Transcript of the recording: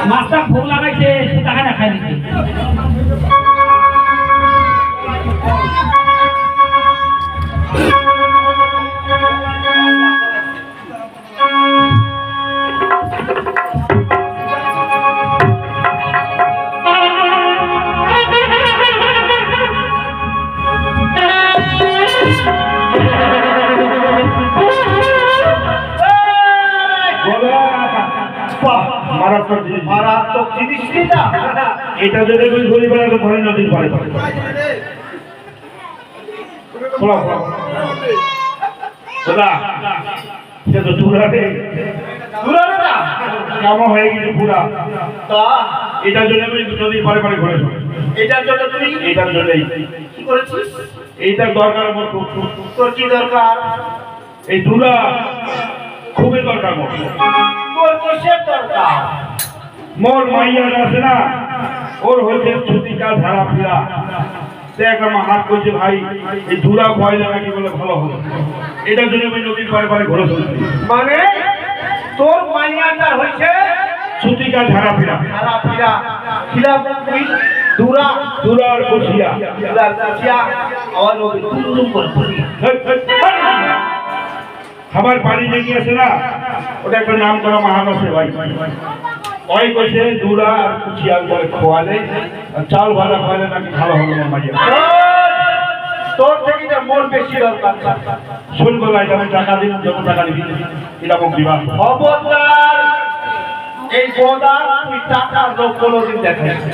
মাছটা ভোগ লাগাইছে টাকা না খাই দিচ্ছে মারাত্মক জিনিস এটা যদি ঘুরে বেড়াতে ধরে নদীর পারে কেমন হয়ে গেছে পুরা এটার জন্য আমি নদীর পারে পারে ঘুরে এটার জন্য তুই এটার জন্যই কি করেছিস এইটার দরকার আমার তোর কি দরকার এই দুরা খুবই দরকার মোর কিসের দরকার মোর মাইয়া আছে না ওর হয়েছে ছুটিকা ধারা ফিরা দেখ আমার হাত করছে ভাই এই দুরা ভয় লাগাকি বলে ভালো হলো এটার জন্য আমি নদীর পারে পারে ঘুরে চলছি মানে তোর মাইয়াটার হয়েছে ছুটিকা ধারা ফিরা খিলা দুরা দুরার বসিয়া দুরার বসিয়া আমার নদী তুলতুল করে খাবার পানি লেগে আছে না ওটা একটা নাম করা মহাবাসে ভাই ওই কইছে দুরা আর কুচিয়া করে খোয়ালে চাল ভাজা খোয়ালে নাকি ভালো হলো না মাইয়া তোর থেকে না মোর বেশি দরকার শুন বলাই আমি টাকা দিন যত টাকা দিবি এটা মুখ দিবা খবরদার এই গোদার তুই টাকার লোক কোনোদিন দেখাইছে